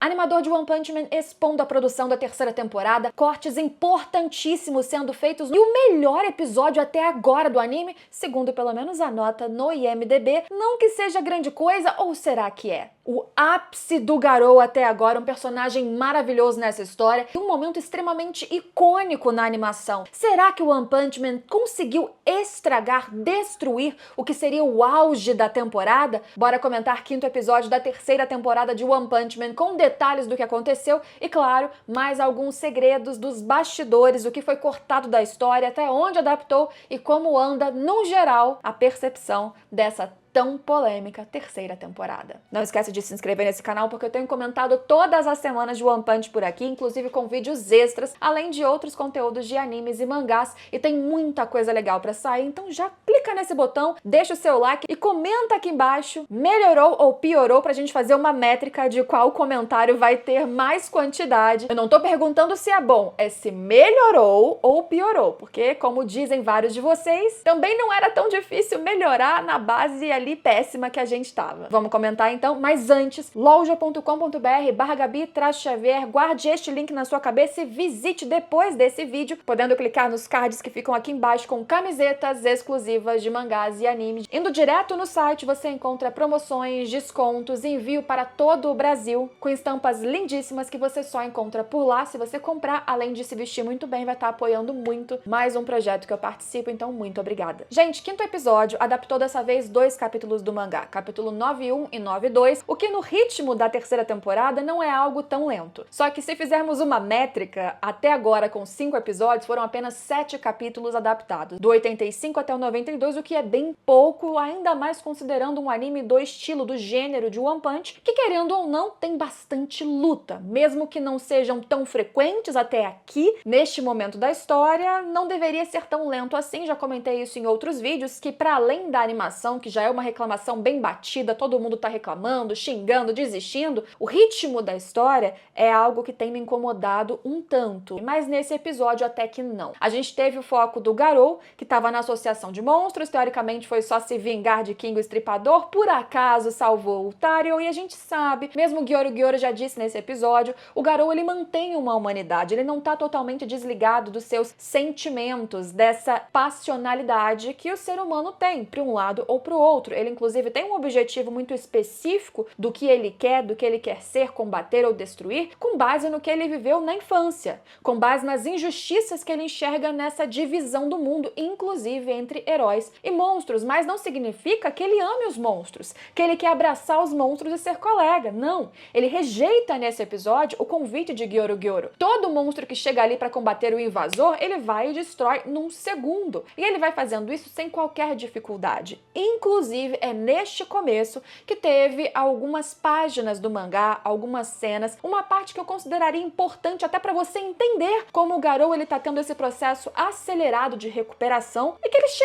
Animador de One Punch Man expondo a produção da terceira temporada, cortes importantíssimos sendo feitos e o melhor episódio até agora do anime, segundo pelo menos a nota no IMDb. Não que seja grande coisa, ou será que é? O ápice do Garou até agora, um personagem maravilhoso nessa história e um momento extremamente icônico na animação. Será que o One Punch Man conseguiu estragar, destruir o que seria o auge da temporada? Bora comentar quinto episódio da terceira temporada de One Punch Man com detalhes do que aconteceu e, claro, mais alguns segredos dos bastidores, o que foi cortado da história, até onde adaptou e como anda, no geral, a percepção dessa tão polêmica terceira temporada. Não esquece de se inscrever nesse canal porque eu tenho comentado todas as semanas de One Punch por aqui, inclusive com vídeos extras, além de outros conteúdos de animes e mangás, e tem muita coisa legal pra sair, então já clica nesse botão, deixa o seu like e comenta aqui embaixo, melhorou ou piorou, pra gente fazer uma métrica de qual comentário vai ter mais quantidade. Eu não tô perguntando se é bom, é se melhorou ou piorou, porque, como dizem vários de vocês, também não era tão difícil melhorar na base ali péssima que a gente tava. Vamos comentar então, mas antes, loja.com.br/Gabi-Xavier, guarde este link na sua cabeça e visite depois desse vídeo, podendo clicar nos cards que ficam aqui embaixo com camisetas exclusivas de mangás e animes. Indo direto no site, você encontra promoções, descontos, envio para todo o Brasil, com estampas lindíssimas que você só encontra por lá. Se você comprar, além de se vestir muito bem, vai estar apoiando muito mais um projeto que eu participo, então muito obrigada. Gente, quinto episódio adaptou dessa vez dois capítulos do mangá, capítulo 9.1 e 9.2, o que no ritmo da terceira temporada não é algo tão lento. Só que se fizermos uma métrica, até agora com 5 episódios, foram apenas 7 capítulos adaptados, do 85 até o 92, o que é bem pouco, ainda mais considerando um anime do estilo, do gênero de One Punch, que querendo ou não, tem bastante luta. Mesmo que não sejam tão frequentes até aqui, neste momento da história, não deveria ser tão lento assim, já comentei isso em outros vídeos, que para além da animação, que já é uma reclamação bem batida, todo mundo tá reclamando, xingando, desistindo, o ritmo da história é algo que tem me incomodado um tanto, mas nesse episódio até que não. A gente teve o foco do Garou, que estava na associação de monstros, teoricamente foi só se vingar de King o Estripador, por acaso salvou o Tario, e a gente sabe, mesmo Gyoru já disse nesse episódio, o Garou ele mantém uma humanidade, ele não tá totalmente desligado dos seus sentimentos, dessa passionalidade que o ser humano tem, para um lado ou para o outro. Ele, inclusive, tem um objetivo muito específico do que ele quer ser, combater ou destruir, com base no que ele viveu na infância, com base nas injustiças que ele enxerga nessa divisão do mundo, inclusive entre heróis e monstros. Mas não significa que ele ame os monstros, que ele quer abraçar os monstros e ser colega. Não. Ele rejeita nesse episódio o convite de Gyoru. Todo monstro que chega ali para combater o invasor, ele vai e destrói num segundo. E ele vai fazendo isso sem qualquer dificuldade. Inclusive, é neste começo que teve algumas páginas do mangá, algumas cenas, uma parte que eu consideraria importante até para você entender como o Garou ele tá tendo esse processo acelerado de recuperação e que eles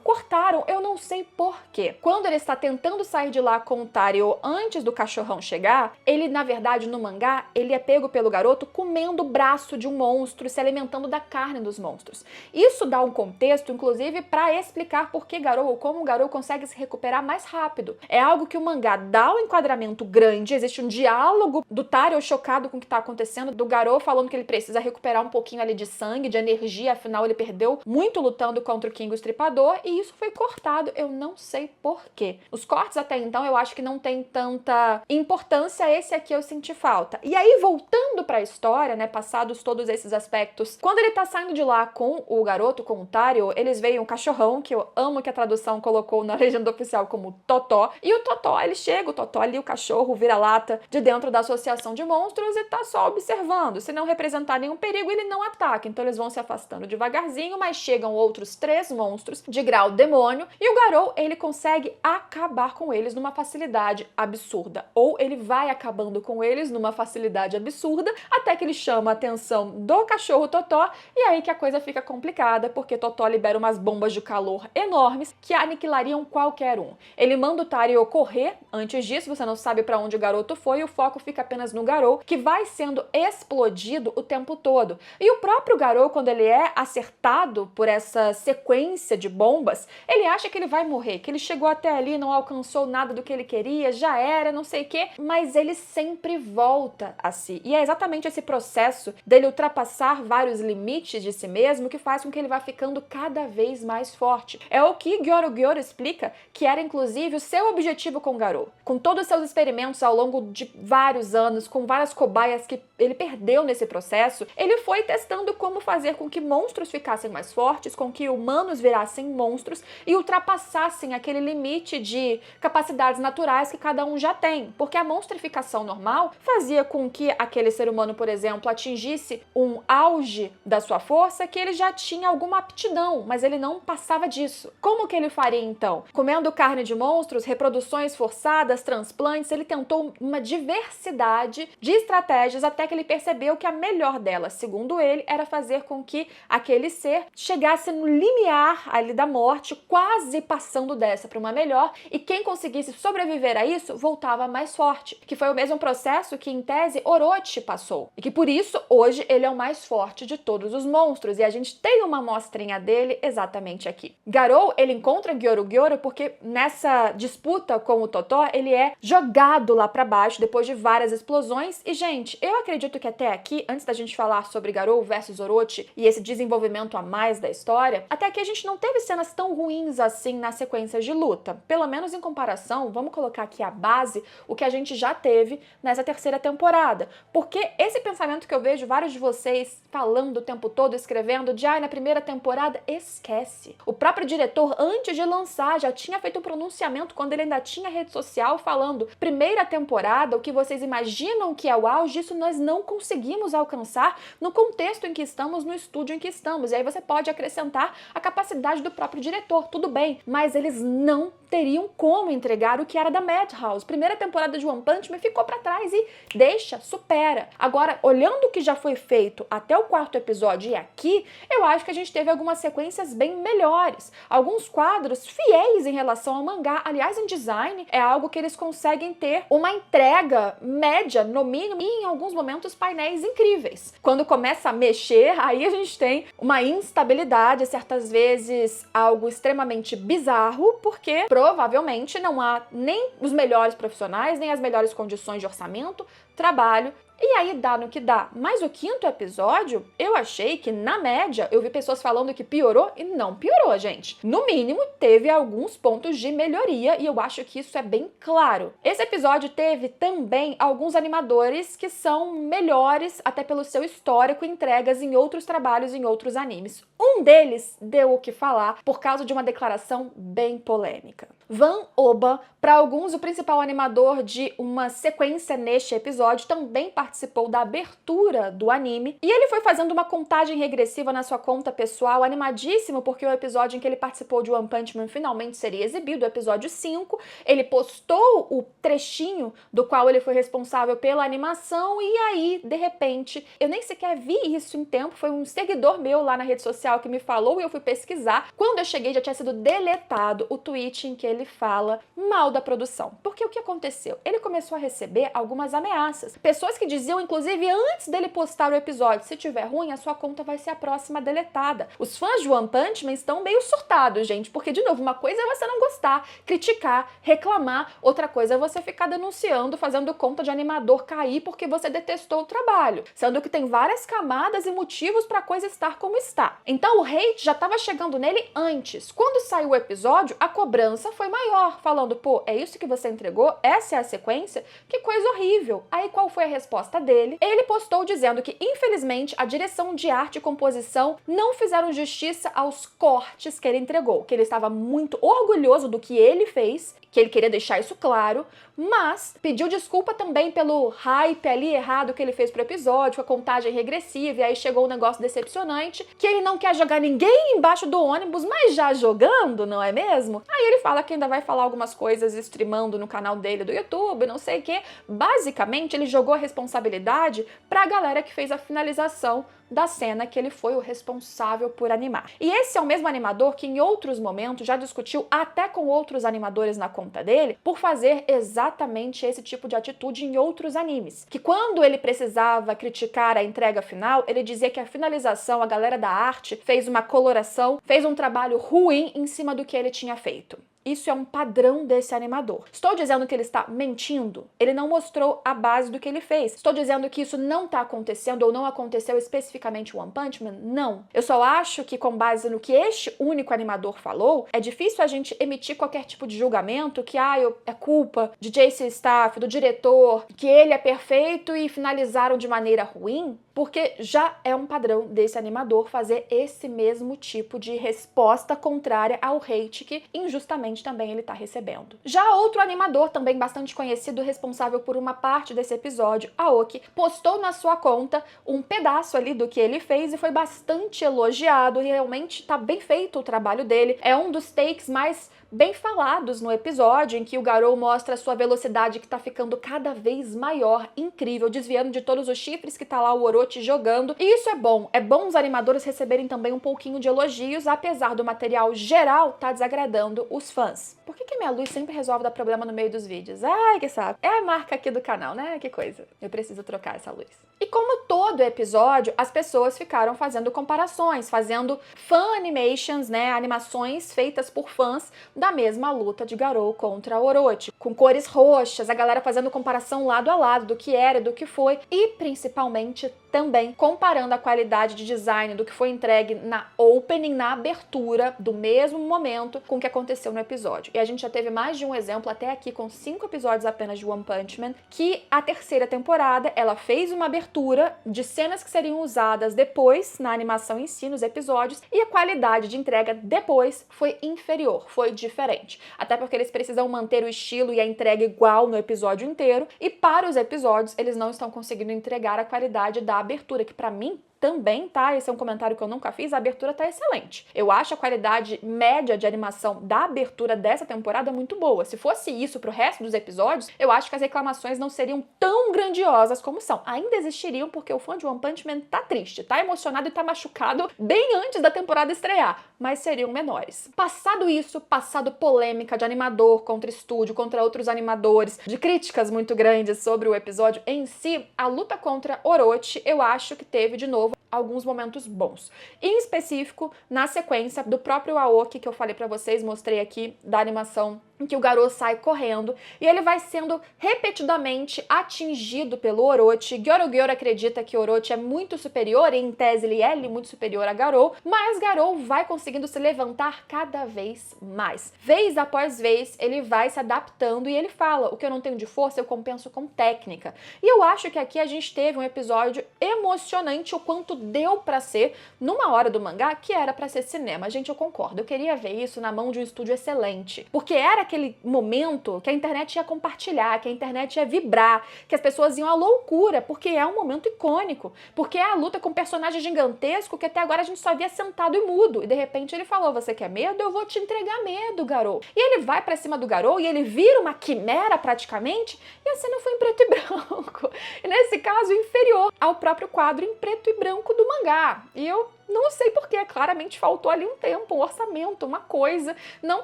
cortaram, eu não sei porquê. Quando ele está tentando sair de lá com o Tario antes do cachorrão chegar, ele, na verdade, no mangá, ele é pego pelo garoto comendo o braço de um monstro, se alimentando da carne dos monstros. Isso dá um contexto, inclusive, para explicar por que Garou, ou como o Garou consegue se recuperar mais rápido. É algo que o mangá dá um enquadramento grande, existe um diálogo do Tario chocado com o que tá acontecendo, do Garou falando que ele precisa recuperar um pouquinho ali de sangue, de energia, afinal ele perdeu muito lutando contra o King o Estripador, e isso foi cortado, eu não sei porquê. Os cortes até então eu acho que não tem tanta importância, esse aqui eu senti falta. E aí, voltando pra história, né, passados todos esses aspectos, quando ele tá saindo de lá com o garoto, com o Tario, eles veem um cachorrão, que eu amo que a tradução colocou na legenda oficial como Totó, e o Totó, ele chega, o Totó ali, o cachorro, vira-lata de dentro da associação de monstros e tá só observando. Se não representar nenhum perigo, ele não ataca, então eles vão se afastando devagarzinho, mas chegam outros 3 monstros de grau demônio, e o Garou, ele consegue acabar com eles numa facilidade absurda, ou ele vai acabando com eles numa facilidade absurda, até que ele chama a atenção do cachorro Totó, e aí que a coisa fica complicada, porque Totó libera umas bombas de calor enormes que aniquilariam qualquer um. Ele manda o Tario correr, antes disso você não sabe pra onde o garoto foi e o foco fica apenas no Garou, que vai sendo explodido o tempo todo. E o próprio Garou, quando ele é acertado por essa sequência de bombas, ele acha que ele vai morrer, que ele chegou até ali, não alcançou nada do que ele queria, já era, não sei o quê, mas ele sempre volta a si. E é exatamente esse processo dele ultrapassar vários limites de si mesmo que faz com que ele vá ficando cada vez mais forte. É o que Gyorogoro explica que era inclusive o seu objetivo com o Garou. Com todos os seus experimentos ao longo de vários anos, com várias cobaias que ele perdeu nesse processo, ele foi testando como fazer com que monstros ficassem mais fortes, com que humanos virassem monstros e ultrapassassem aquele limite de capacidades naturais que cada um já tem. Porque a monstrificação normal fazia com que aquele ser humano, por exemplo, atingisse um auge da sua força que ele já tinha alguma aptidão, mas ele não passava disso. Como que ele faria então? Comendo carne de monstros, reproduções forçadas, transplantes, ele tentou uma diversidade de estratégias até que ele percebeu que a melhor delas, segundo ele, era fazer com que aquele ser chegasse no limiar ali da morte, quase passando dessa para uma melhor, e quem conseguisse sobreviver a isso voltava mais forte, que foi o mesmo processo que em tese Orochi passou, e que por isso hoje ele é o mais forte de todos os monstros, e a gente tem uma amostrinha dele exatamente aqui. Garou, ele encontra Gyorogoro porque nessa disputa com o Totó, ele é jogado lá para baixo depois de várias explosões, e gente, eu acredito que até aqui, antes da gente falar sobre Garou versus Orochi e esse desenvolvimento a mais da história, até aqui a gente não teve cenas tão ruins assim nas sequências de luta. Pelo menos em comparação, vamos colocar aqui a base, o que a gente já teve nessa terceira temporada. Porque esse pensamento que eu vejo vários de vocês falando o tempo todo, escrevendo, de na primeira temporada, esquece. O próprio diretor, antes de lançar, já tinha feito um pronunciamento quando ele ainda tinha rede social falando, primeira temporada, o que vocês imaginam que é o auge, isso nós não conseguimos alcançar no contexto em que estamos, no estúdio em que estamos. E aí você pode acrescentar a capacidade do próprio diretor, tudo bem, mas eles não teriam como entregar o que era da Madhouse. Primeira temporada de One Punch Man ficou pra trás e deixa, supera. Agora, olhando o que já foi feito até o quarto episódio e aqui, eu acho que a gente teve algumas sequências bem melhores. Alguns quadros fiéis em relação ao mangá. Aliás, em design, é algo que eles conseguem ter uma entrega média, no mínimo, e em alguns momentos painéis incríveis. Quando começa a mexer, aí a gente tem uma instabilidade, certas vezes algo extremamente bizarro, porque provavelmente não há nem os melhores profissionais, nem as melhores condições de orçamento, trabalho, e aí dá no que dá. Mas o quinto episódio, eu achei que, na média, eu vi pessoas falando que piorou e não piorou, gente. No mínimo, teve alguns pontos de melhoria e eu acho que isso é bem claro. Esse episódio teve também alguns animadores que são melhores, até pelo seu histórico, entregas em outros trabalhos, em outros animes. Um deles deu o que falar por causa de uma declaração bem polêmica. Van Oba, para alguns o principal animador de uma sequência neste episódio, também participou da abertura do anime e ele foi fazendo uma contagem regressiva na sua conta pessoal, animadíssimo porque o episódio em que ele participou de One Punch Man finalmente seria exibido, o episódio 5, ele postou o trechinho do qual ele foi responsável pela animação e aí, de repente, eu nem sequer vi isso em tempo, foi um seguidor meu lá na rede social que me falou e eu fui pesquisar. Quando eu cheguei já tinha sido deletado o tweet em que ele fala mal da produção. Porque o que aconteceu? Ele começou a receber algumas ameaças. Pessoas que diziam, inclusive, antes dele postar o episódio, se tiver ruim, a sua conta vai ser a próxima deletada. Os fãs de One Punch Man estão meio surtados, gente, porque, de novo, uma coisa é você não gostar, criticar, reclamar, outra coisa é você ficar denunciando, fazendo conta de animador cair porque você detestou o trabalho, sendo que tem várias camadas e motivos para a coisa estar como está. Então o hate já estava chegando nele antes. Quando saiu o episódio, a cobrança foi maior, falando, pô, é isso que você entregou? Essa é a sequência? Que coisa horrível. Aí qual foi a resposta dele? Ele postou dizendo que, infelizmente, a direção de arte e composição não fizeram justiça aos cortes que ele entregou, que ele estava muito orgulhoso do que ele fez, que ele queria deixar isso claro, mas pediu desculpa também pelo hype ali errado que ele fez pro episódio, com a contagem regressiva, e aí chegou um negócio decepcionante, que ele não quer jogar ninguém embaixo do ônibus, mas já jogando, não é mesmo? Aí ele fala que ainda vai falar algumas coisas streamando no canal dele do YouTube, não sei o quê. Basicamente, ele jogou a responsabilidade pra galera que fez a finalização da cena que ele foi o responsável por animar. E esse é o mesmo animador que em outros momentos já discutiu até com outros animadores na conta dele por fazer exatamente esse tipo de atitude em outros animes. Que quando ele precisava criticar a entrega final, ele dizia que a finalização, a galera da arte, fez uma coloração, fez um trabalho ruim em cima do que ele tinha feito. Isso é um padrão desse animador. Estou dizendo que ele está mentindo? Ele não mostrou a base do que ele fez. Estou dizendo que isso não está acontecendo ou não aconteceu especificamente em One Punch Man? Não. Eu só acho que com base no que este único animador falou, é difícil a gente emitir qualquer tipo de julgamento que é culpa de JC Staff, do diretor, que ele é perfeito e finalizaram de maneira ruim, porque já é um padrão desse animador fazer esse mesmo tipo de resposta contrária ao hate que injustamente também ele tá recebendo. Já outro animador, também bastante conhecido, responsável por uma parte desse episódio, Aoki, postou na sua conta um pedaço ali do que ele fez e foi bastante elogiado, e realmente tá bem feito o trabalho dele. É um dos takes mais bem falados no episódio, em que o Garou mostra a sua velocidade que tá ficando cada vez maior, incrível, desviando de todos os chifres que tá lá o Orochi jogando. E isso é bom os animadores receberem também um pouquinho de elogios, apesar do material geral tá desagradando os fãs. Por que minha luz sempre resolve dar problema no meio dos vídeos? Ai, que saco. É a marca aqui do canal, né? Que coisa. Eu preciso trocar essa luz. E como todo episódio, as pessoas ficaram fazendo comparações, fazendo fan animations, né? Animações feitas por fãs da mesma luta de Garou contra Orochi, com cores roxas, a galera fazendo comparação lado a lado do que era e do que foi, e principalmente também comparando a qualidade de design do que foi entregue na opening, na abertura do mesmo momento com o que aconteceu no episódio. E a gente já teve mais de um exemplo até aqui, com 5 episódios apenas de One Punch Man, que a terceira temporada, ela fez uma abertura de cenas que seriam usadas depois na animação em si, nos episódios, e a qualidade de entrega depois foi inferior, foi diferente. Até porque eles precisam manter o estilo e a entrega igual no episódio inteiro, e para os episódios eles não estão conseguindo entregar a qualidade da abertura, que pra mim também tá, esse é um comentário que eu nunca fiz, a abertura tá excelente. Eu acho a qualidade média de animação da abertura dessa temporada muito boa. Se fosse isso pro resto dos episódios, eu acho que as reclamações não seriam tão grandiosas como são. Ainda existiriam, porque o fã de One Punch Man tá triste, tá emocionado e tá machucado bem antes da temporada estrear, mas seriam menores. Passado isso, passado polêmica de animador contra estúdio, contra outros animadores, de críticas muito grandes sobre o episódio em si, a luta contra Orochi, eu acho que teve de novo alguns momentos bons. Em específico, na sequência do próprio Aoki, que eu falei pra vocês, mostrei aqui da animação em que o Garou sai correndo e ele vai sendo repetidamente atingido pelo Orochi. Gyorogyor acredita que Orochi é muito superior, e em tese ele é muito superior a Garou, mas Garou vai conseguindo se levantar cada vez mais. Vez após vez, ele vai se adaptando e ele fala: o que eu não tenho de força eu compenso com técnica. E eu acho que aqui a gente teve um episódio emocionante, o quanto deu pra ser numa hora do mangá que era pra ser cinema. Gente, eu concordo, eu queria ver isso na mão de um estúdio excelente, porque era aquele momento que a internet ia compartilhar, que a internet ia vibrar, que as pessoas iam à loucura, porque é um momento icônico, porque é a luta com um personagem gigantesco que até agora a gente só via sentado e mudo, e de repente ele falou: você quer medo? Eu vou te entregar medo, Garou. E ele vai pra cima do Garou e ele vira uma quimera praticamente, e a cena foi em preto e branco, e nesse caso inferior ao próprio quadro em preto e branco do mangá. E eu não sei porquê, claramente faltou ali um tempo, um orçamento, uma coisa, não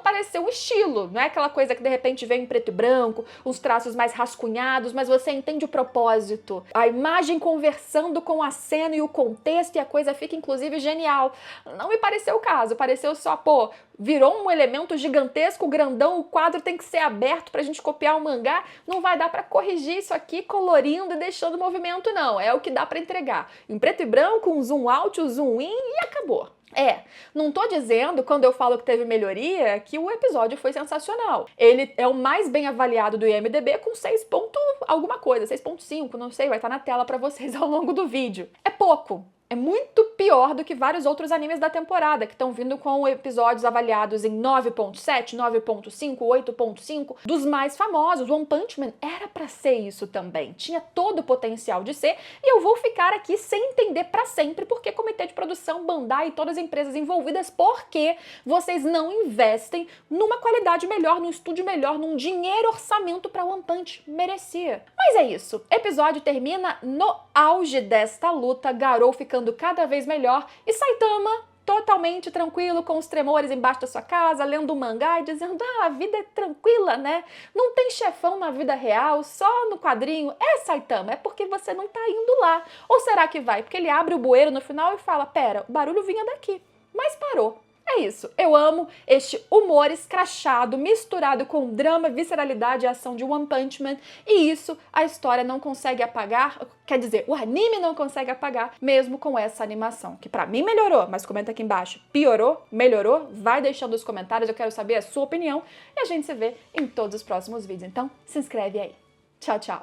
pareceu um estilo, não é aquela coisa que de repente vem em preto e branco, os traços mais rascunhados, mas você entende o propósito, a imagem conversando com a cena e o contexto, e a coisa fica inclusive genial. Não me pareceu o caso, pareceu só, pô, virou um elemento gigantesco, grandão, o quadro tem que ser aberto pra gente copiar o mangá, não vai dar pra corrigir isso aqui colorindo e deixando o movimento, não, é o que dá pra entregar. Em preto e branco, um zoom out, um zoom in e acabou. Não tô dizendo, quando eu falo que teve melhoria, que o episódio foi sensacional. Ele é o mais bem avaliado do IMDb com 6 ponto alguma coisa, 6.5, não sei, vai estar na tela pra vocês ao longo do vídeo. É pouco. É muito pior do que vários outros animes da temporada, que estão vindo com episódios avaliados em 9.7, 9.5, 8.5, dos mais famosos. One Punch Man era pra ser isso também, tinha todo o potencial de ser, e eu vou ficar aqui sem entender pra sempre porque comitê de produção, Bandai e todas as empresas envolvidas, porque vocês não investem numa qualidade melhor, num estúdio melhor, num dinheiro, orçamento pra One Punch. Merecia. Mas é isso, episódio termina no auge desta luta, Garou ficando ficando cada vez melhor e Saitama totalmente tranquilo, com os tremores embaixo da sua casa, lendo um mangá e dizendo: ah, a vida é tranquila, né? Não tem chefão na vida real, só no quadrinho. É, Saitama, é porque você não tá indo lá. Ou será que vai? Porque ele abre o bueiro no final e fala: pera, o barulho vinha daqui, mas parou. É isso, eu amo este humor escrachado, misturado com drama, visceralidade e ação de One Punch Man, e isso a história não consegue apagar, quer dizer, o anime não consegue apagar, mesmo com essa animação, que pra mim melhorou, mas comenta aqui embaixo, piorou, melhorou, vai deixando os comentários, eu quero saber a sua opinião, e a gente se vê em todos os próximos vídeos, então se inscreve aí. Tchau, tchau!